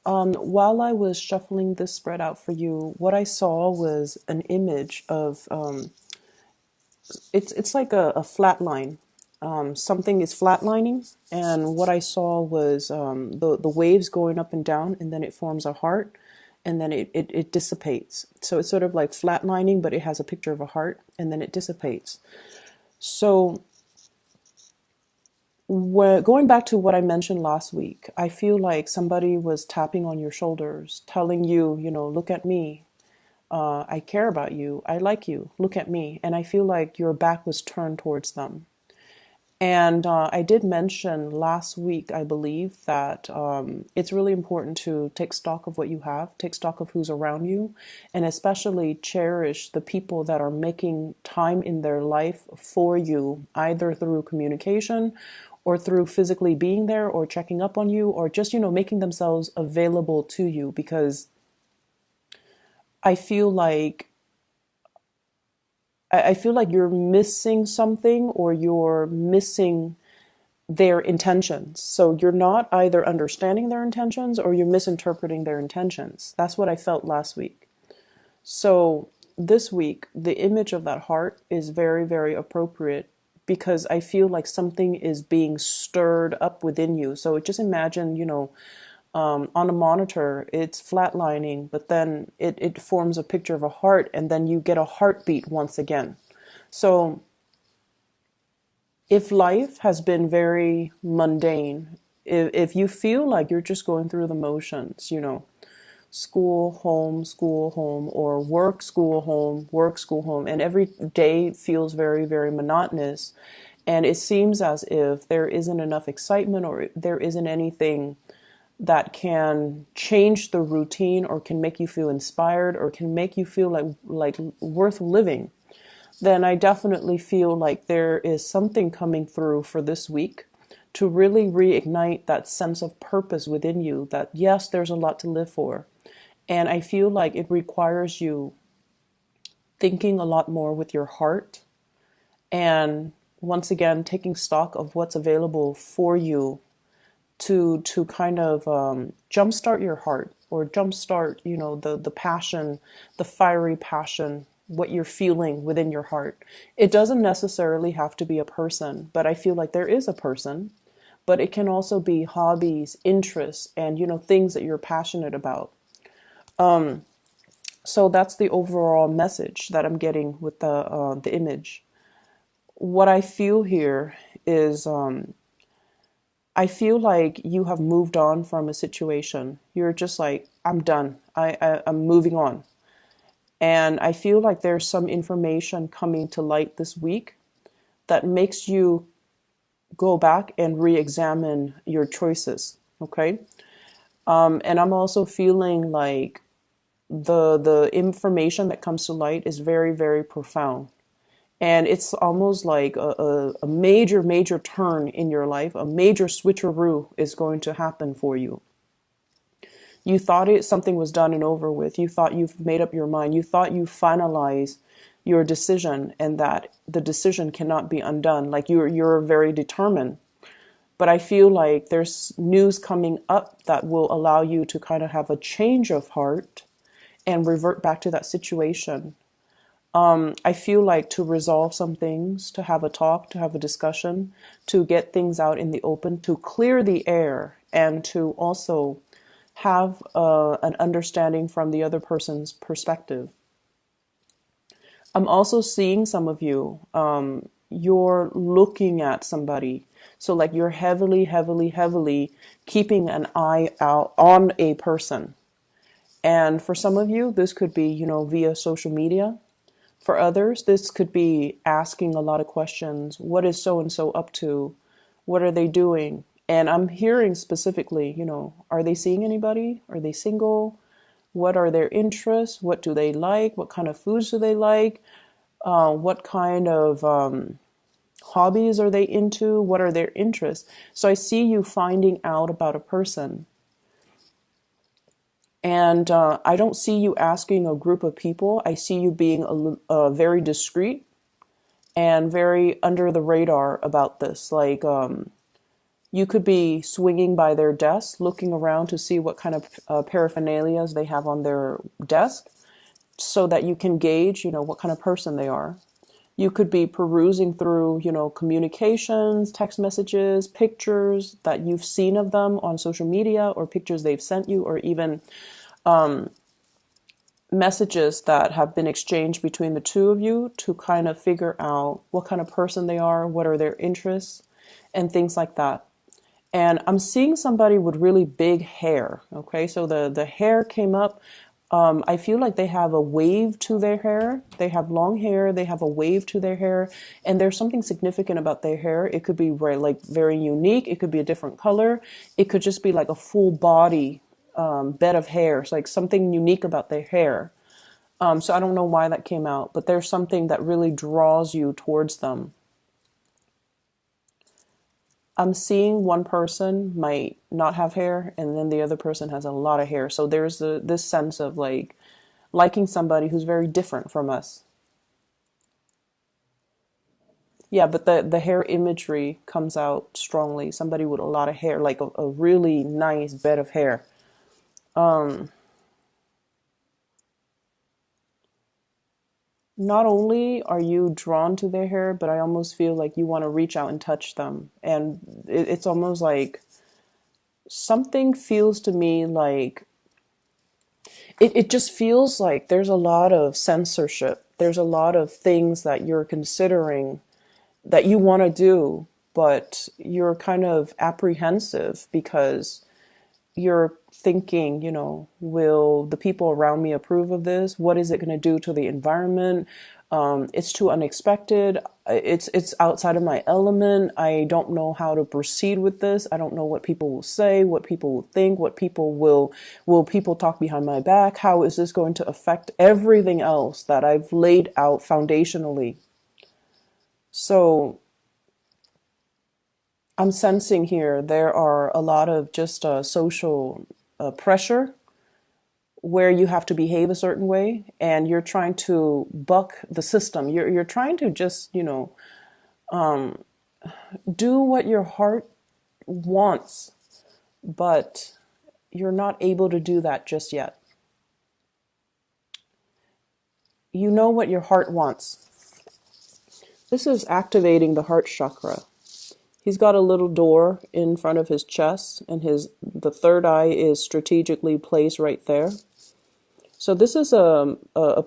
While I was shuffling this spread out for you, what I saw was an image of it's like a flat line. Something is flatlining, and what I saw was the waves going up and down, and then it forms a heart, and then it dissipates. So it's sort of like flatlining, but it has a picture of a heart, and then it dissipates. So going back to what I mentioned last week, I feel like somebody was tapping on your shoulders, telling you, look at me. I care about you. I like you. Look at me. And I feel like your back was turned towards them. And I did mention last week, I believe, that it's really important to take stock of what you have, take stock of who's around you, and especially cherish the people that are making time in their life for you, either through communication or through physically being there or checking up on you or just, making themselves available to you. Because I feel like I feel like you're missing something or you're missing their intentions. So you're not either understanding their intentions or you're misinterpreting their intentions. That's what I felt last week. So this week, the image of that heart is very, very appropriate because I feel like something is being stirred up within you. So just imagine, on a monitor, it's flatlining, but then it forms a picture of a heart, and then you get a heartbeat once again. So if life has been very mundane, if you feel like you're just going through the motions, school, home, or work, school, home, and every day feels very, very monotonous, and it seems as if there isn't enough excitement or there isn't anything that can change the routine or can make you feel inspired or can make you feel like worth living, then I definitely feel like there is something coming through for this week to really reignite that sense of purpose within you that yes, there's a lot to live for. And I feel like it requires you thinking a lot more with your heart and once again taking stock of what's available for you to kind of jumpstart your heart or jumpstart, the passion, the fiery passion, what you're feeling within your heart. It doesn't necessarily have to be a person, but I feel like there is a person, but it can also be hobbies, interests, and, things that you're passionate about. So that's the overall message that I'm getting with the image. What I feel here is I feel like you have moved on from a situation. You're just like, I'm done. I'm moving on. And I feel like there's some information coming to light this week that makes you go back and re-examine your choices. Okay. And I'm also feeling like the information that comes to light is very, very profound. And it's almost like a major, major turn in your life, a major switcheroo is going to happen for you. You thought something was done and over with. You thought you've made up your mind. You thought you finalized your decision and that the decision cannot be undone. Like you're very determined. But I feel like there's news coming up that will allow you to kind of have a change of heart and revert back to that situation. I feel like to resolve some things, to have a talk, to have a discussion, to get things out in the open, to clear the air, and to also have an understanding from the other person's perspective. I'm also seeing some of you, you're looking at somebody. So like you're heavily, heavily, heavily keeping an eye out on a person. And for some of you, this could be, via social media. For others, this could be asking a lot of questions. What is so and so up to? What are they doing? And I'm hearing specifically, are they seeing anybody? Are they single? What are their interests? What do they like? What kind of foods do they like? What kind of hobbies are they into? What are their interests? So I see you finding out about a person. And I don't see you asking a group of people. I see you being very discreet and very under the radar about this. Like You could be swinging by their desk, looking around to see what kind of paraphernalia they have on their desk so that you can gauge, what kind of person they are. You could be perusing through, communications, text messages, pictures that you've seen of them on social media or pictures they've sent you, or even messages that have been exchanged between the two of you to kind of figure out what kind of person they are, what are their interests, and things like that. And I'm seeing somebody with really big hair. Okay, so the hair came up. I feel like they have a wave to their hair. They have long hair. They have a wave to their hair, and there's something significant about their hair. It could be very unique. It could be a different color. It could just be like a full body bed of hair. It's like something unique about their hair. So I don't know why that came out, but there's something that really draws you towards them. I'm seeing one person might not have hair, and then the other person has a lot of hair. So there's this sense of like liking somebody who's very different from us. Yeah, but the hair imagery comes out strongly. Somebody with a lot of hair, like a really nice bed of hair. Um, Not only are you drawn to their hair, but I almost feel like you want to reach out and touch them. And it's almost like something feels to me like it just feels like there's a lot of censorship. There's a lot of things that you're considering that you want to do, but you're kind of apprehensive because you're thinking, will the people around me approve of this? What is it going to do to the environment? It's too unexpected. It's outside of my element. I don't know how to proceed with this. I don't know what people will say, what people will think, what people will people talk behind my back? How is this going to affect everything else that I've laid out foundationally? So I'm sensing here there are a lot of just social pressure where you have to behave a certain way and you're trying to buck the system. You're trying to just, do what your heart wants, but you're not able to do that just yet. You know what your heart wants. This is activating the heart chakra. He's got a little door in front of his chest, and the third eye is strategically placed right there. So this is a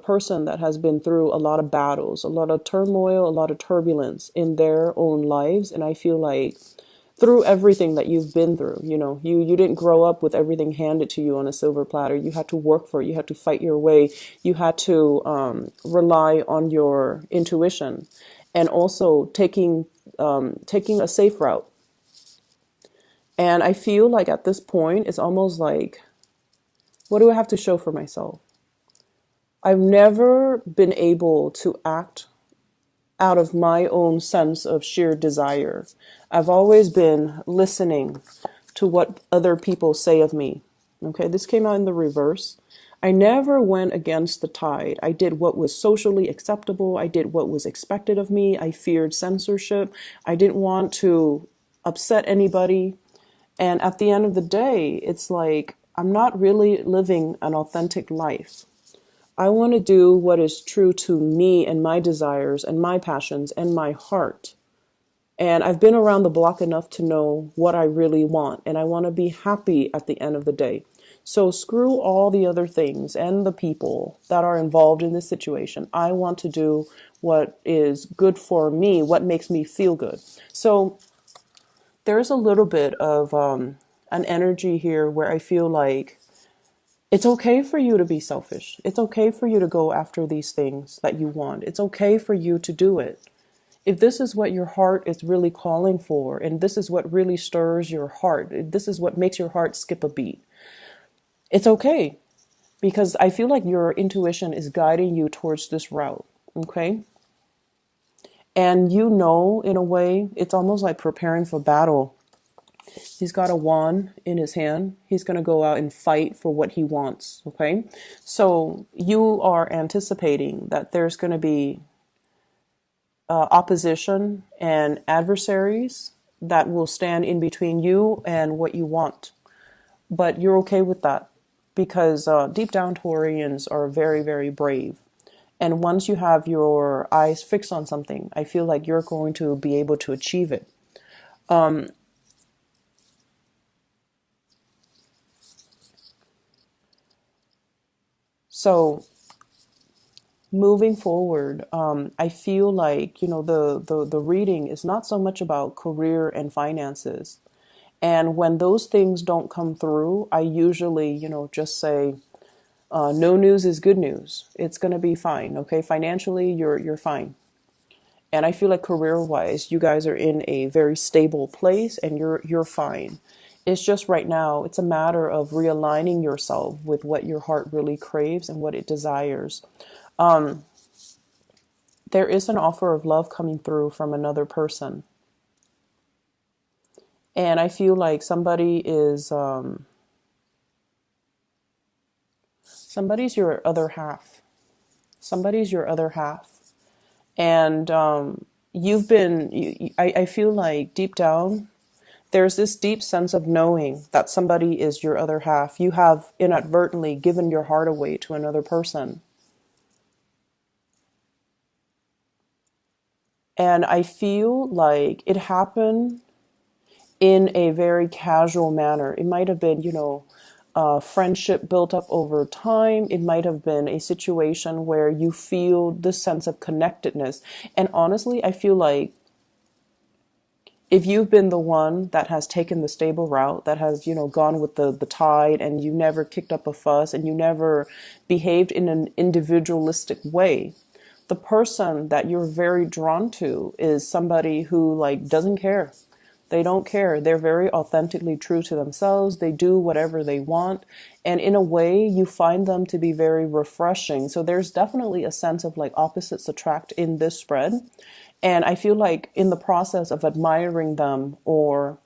person that has been through a lot of battles, a lot of turmoil, a lot of turbulence in their own lives. And I feel like through everything that you've been through, you didn't grow up with everything handed to you on a silver platter. You had to work for it. You had to fight your way. You had to rely on your intuition, and also taking a safe route. And I feel like at this point, it's almost like, what do I have to show for myself? I've never been able to act out of my own sense of sheer desire. I've always been listening to what other people say of me. Okay, this came out in the reverse. I never went against the tide. I did what was socially acceptable. I did what was expected of me. I feared censorship. I didn't want to upset anybody. And at the end of the day, it's like I'm not really living an authentic life. I want to do what is true to me and my desires and my passions and my heart. And I've been around the block enough to know what I really want. And I want to be happy at the end of the day. So screw all the other things and the people that are involved in this situation. I want to do what is good for me, what makes me feel good. So there's a little bit of an energy here where I feel like it's okay for you to be selfish. It's okay for you to go after these things that you want. It's okay for you to do it. If this is what your heart is really calling for, and this is what really stirs your heart, this is what makes your heart skip a beat, it's okay. Because I feel like your intuition is guiding you towards this route, okay? And in a way, it's almost like preparing for battle. He's got a wand in his hand. He's going to go out and fight for what he wants, okay? So you are anticipating that there's going to be opposition and adversaries that will stand in between you and what you want. But you're okay with that because deep down Taurians are very, very brave. And once you have your eyes fixed on something, I feel like you're going to be able to achieve it. So moving forward, I feel like, the reading is not so much about career and finances. And when those things don't come through, I usually, just say, no news is good news. It's going to be fine. Okay. Financially, you're fine. And I feel like career wise, you guys are in a very stable place and you're fine. It's just right now, it's a matter of realigning yourself with what your heart really craves and what it desires. There is an offer of love coming through from another person. And I feel like somebody's your other half. Somebody's your other half. And I feel like deep down, there's this deep sense of knowing that somebody is your other half. You have inadvertently given your heart away to another person. And I feel like it happened in a very casual manner. It might have been, friendship built up over time. It might have been a situation where you feel this sense of connectedness. And honestly, I feel like if you've been the one that has taken the stable route, that has, gone with the tide, and you never kicked up a fuss and you never behaved in an individualistic way, the person that you're very drawn to is somebody who like doesn't care. They don't care. They're very authentically true to themselves. They do whatever they want. And in a way, you find them to be very refreshing. So there's definitely a sense of like opposites attract in this spread. And I feel like in the process of admiring them, or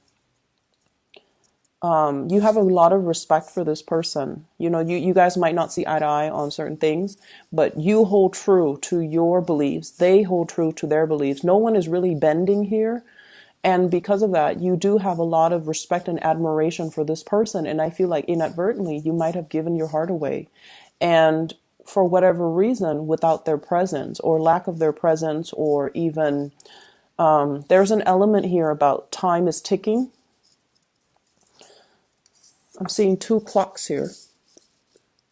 you have a lot of respect for this person. You guys might not see eye to eye on certain things, but you hold true to your beliefs. They hold true to their beliefs. No one is really bending here. And because of that, you do have a lot of respect and admiration for this person. And I feel like inadvertently, you might have given your heart away. And for whatever reason, without their presence or lack of their presence, or even there's an element here about time is ticking. I'm seeing two clocks here.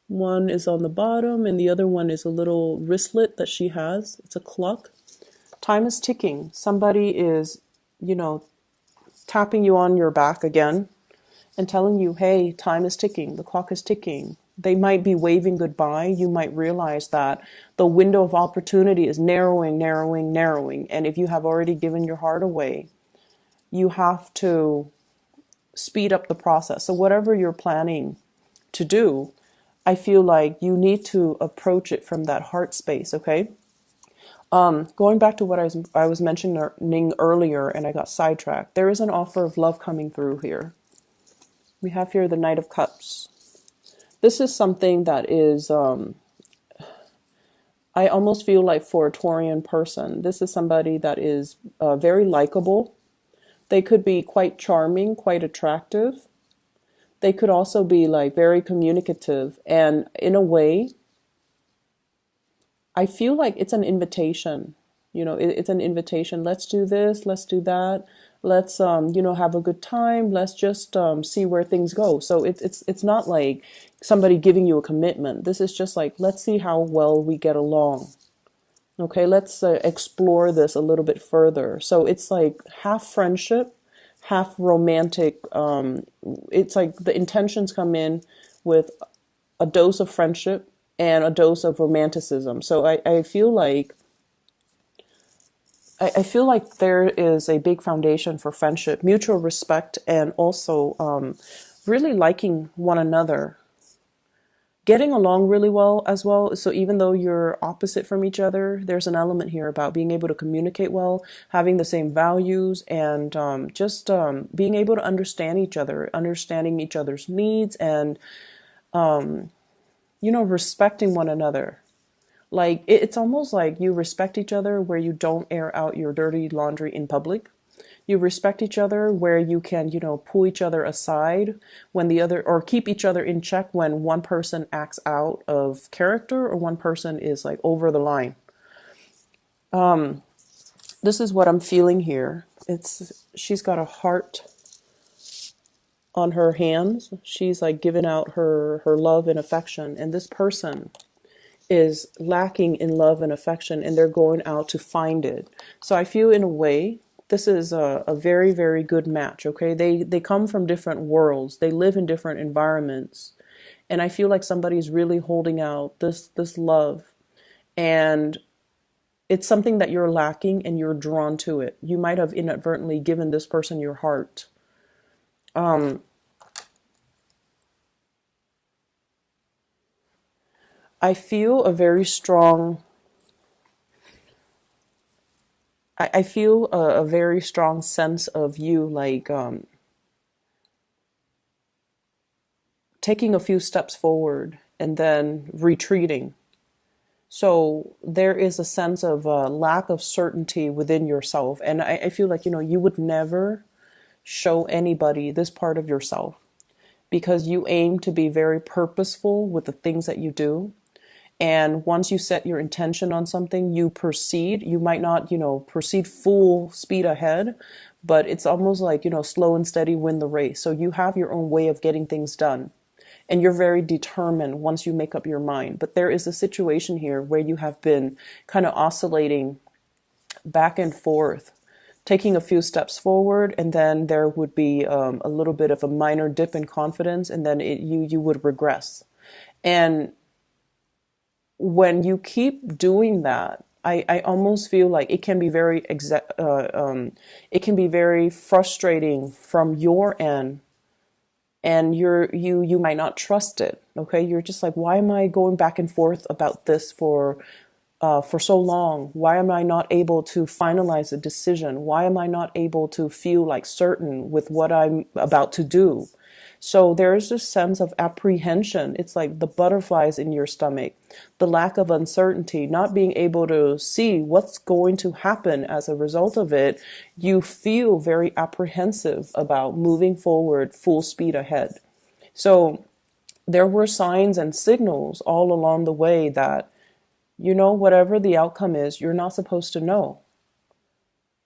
One is on the bottom and the other one is a little wristlet that she has. It's a clock. Time is ticking. Somebody is, tapping you on your back again and telling you, hey, time is ticking. The clock is ticking. They might be waving goodbye. You might realize that the window of opportunity is narrowing, narrowing, narrowing. And if you have already given your heart away, you have to speed up the process. So whatever you're planning to do, I feel like you need to approach it from that heart space, okay? Going back to what I was mentioning earlier, and I got sidetracked, there is an offer of love coming through here. We have here the Knight of Cups. This is something that is, I almost feel like for a Taurian person, this is somebody that is very likable. They could be quite charming, quite attractive. They could also be like very communicative. And in a way, I feel like it's an invitation. It's an invitation. Let's do this. Let's do that. Let's, have a good time. Let's just see where things go. So it's not like somebody giving you a commitment. This is just like, let's see how well we get along. Okay, let's explore this a little bit further. So it's like half friendship, half romantic. It's like the intentions come in with a dose of friendship and a dose of romanticism. So I feel like there is a big foundation for friendship, mutual respect, and also really liking one another, getting along really well as well. So even though you're opposite from each other, there's an element here about being able to communicate well, having the same values, and just being able to understand each other, understanding each other's needs, and respecting one another. Like, it's almost like you respect each other where you don't air out your dirty laundry in public. You respect each other where you can, pull each other aside when the other, or keep each other in check when one person acts out of character or one person is like over the line. This is what I'm feeling here. She's got a heart on her hands. She's like giving out her love and affection. And this person is lacking in love and affection, and they're going out to find it. So I feel in a way, this is a very, very good match. Okay. They come from different worlds. They live in different environments. And I feel like somebody's really holding out this love, and it's something that you're lacking and you're drawn to it. You might have inadvertently given this person your heart. I feel a very strong, I feel a very strong sense of you, like taking a few steps forward and then retreating. So there is a sense of lack of certainty within yourself. And I feel like, you would never show anybody this part of yourself because you aim to be very purposeful with the things that you do. And once you set your intention on something, you proceed. You might not, proceed full speed ahead, but it's almost like, slow and steady win the race. So you have your own way of getting things done. And you're very determined once you make up your mind. But there is a situation here where you have been kind of oscillating back and forth, taking a few steps forward, and then there would be a little bit of a minor dip in confidence, and then you would regress. And when you keep doing that, I almost feel like it can be very it can be very frustrating from your end, and you might not trust it. Okay, you're just like, why am I going back and forth about this for so long? Why am I not able to finalize a decision? Why am I not able to feel like certain with what I'm about to do? So there is this sense of apprehension. It's like the butterflies in your stomach, the lack of uncertainty, not being able to see what's going to happen as a result of it. You feel very apprehensive about moving forward full speed ahead. So there were signs and signals all along the way that, whatever the outcome is, you're not supposed to know.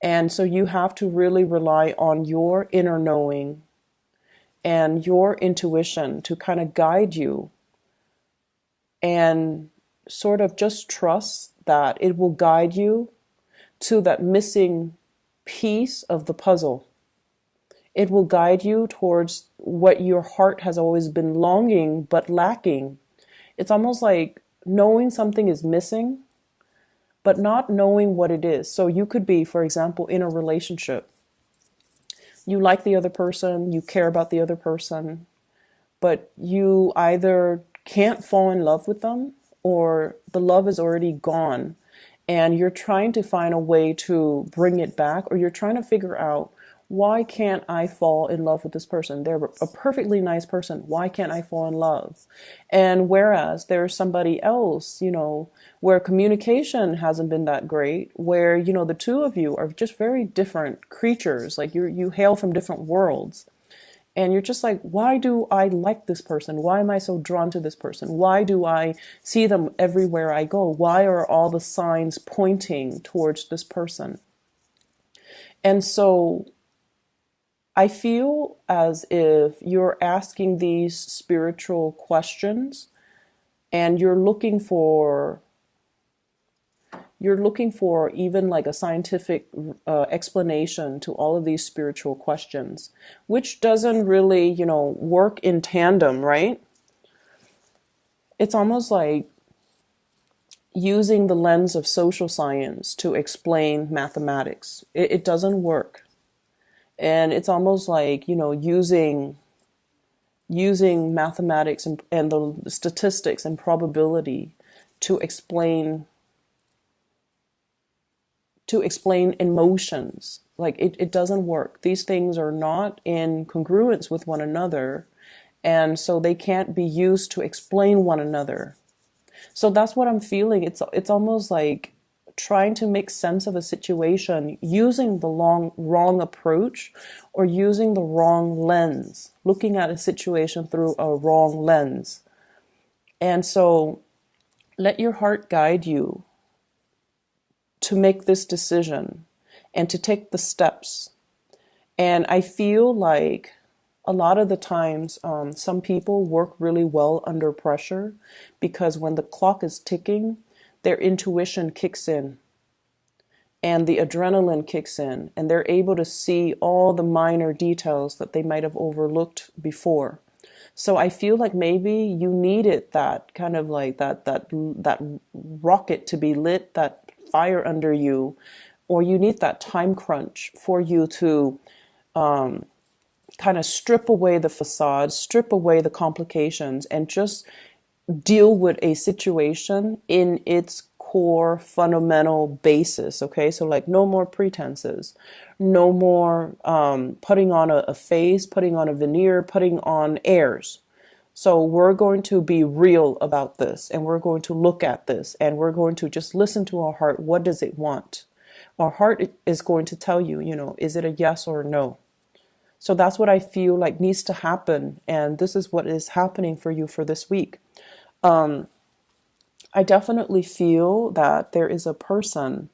And so you have to really rely on your inner knowing and your intuition to kind of guide you, and sort of just trust that it will guide you to that missing piece of the puzzle. It will guide you towards what your heart has always been longing but lacking. It's almost like knowing something is missing, but not knowing what it is. So you could be, for example, in a relationship. You like the other person, you care about the other person, but you either can't fall in love with them, or the love is already gone and you're trying to find a way to bring it back, or you're trying to figure out, why can't I fall in love with this person? They're a perfectly nice person. Why can't I fall in love? And whereas there's somebody else, where communication hasn't been that great, where, the two of you are just very different creatures. Like you hail from different worlds. And you're just like, why do I like this person? Why am I so drawn to this person? Why do I see them everywhere I go? Why are all the signs pointing towards this person? And so I feel as if you're asking these spiritual questions, and you're looking for even like a scientific explanation to all of these spiritual questions, which doesn't really, work in tandem, right? It's almost like using the lens of social science to explain mathematics. It doesn't work. And it's almost like, using mathematics and the statistics and probability to explain emotions. Like it doesn't work. These things are not in congruence with one another, and so they can't be used to explain one another. So that's what I'm feeling. It's almost like trying to make sense of a situation using the wrong approach, or using the wrong lens, looking at a situation through a wrong lens. And so let your heart guide you to make this decision and to take the steps. And I feel like a lot of the times, some people work really well under pressure, because when the clock is ticking, their intuition kicks in and the adrenaline kicks in, and they're able to see all the minor details that they might have overlooked before. So I feel like maybe you needed that kind of like that rocket to be lit, that fire under you, or you need that time crunch for you to kind of strip away the facade, strip away the complications, and just deal with a situation in its core fundamental basis. Okay, so like no more pretenses, no more putting on a face, putting on a veneer, putting on airs. So we're going to be real about this, and we're going to look at this, and we're going to just listen to our heart. What does it want? Our heart is going to tell you, is it a yes or a no? So that's what I feel like needs to happen. And this is what is happening for you for this week. I definitely feel that there is a person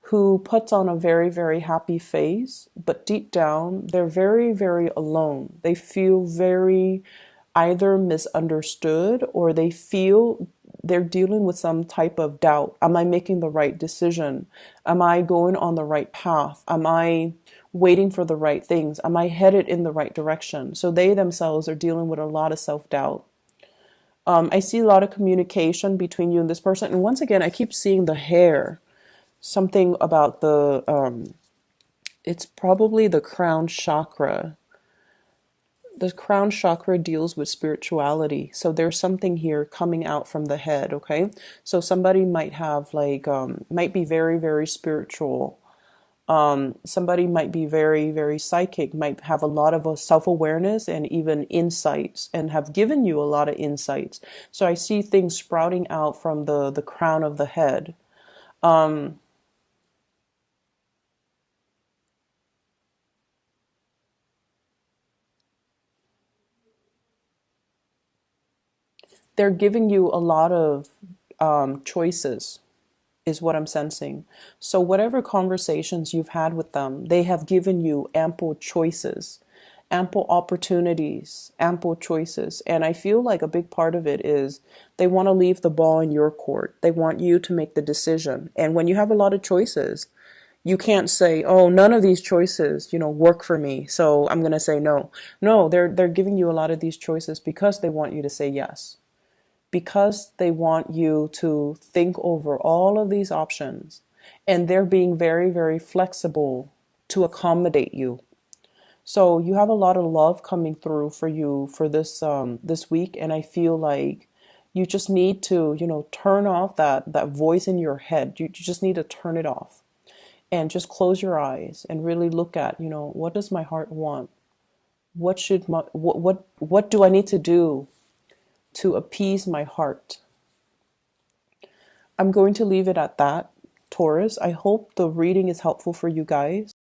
who puts on a very, very happy face, but deep down, they're very, very alone. They feel very either misunderstood, or they feel they're dealing with some type of doubt. Am I making the right decision? Am I going on the right path? Am I waiting for the right things? Am I headed in the right direction? So they themselves are dealing with a lot of self-doubt. I see a lot of communication between you and this person. And once again, I keep seeing the hair. Something about it's probably the crown chakra. The crown chakra deals with spirituality. So there's something here coming out from the head, okay? So somebody might have might be very, very spiritual. Somebody might be very, very psychic, might have a lot of self-awareness and even insights, and have given you a lot of insights. So I see things sprouting out from the crown of the head. They're giving you a lot of choices, is what I'm sensing. So whatever conversations you've had with them, they have given you ample choices, ample opportunities, ample choices. And I feel like a big part of it is they want to leave the ball in your court. They want you to make the decision. And when you have a lot of choices, you can't say, oh, none of these choices, work for me, so I'm going to say no. No, they're giving you a lot of these choices because they want you to say yes, because they want you to think over all of these options, and they're being very, very flexible to accommodate you. So you have a lot of love coming through for you for this week, and I feel like you just need to, turn off that voice in your head. You just need to turn it off and just close your eyes and really look at, what does my heart want? What do I need to do to appease my heart? I'm going to leave it at that, Taurus. I hope the reading is helpful for you guys.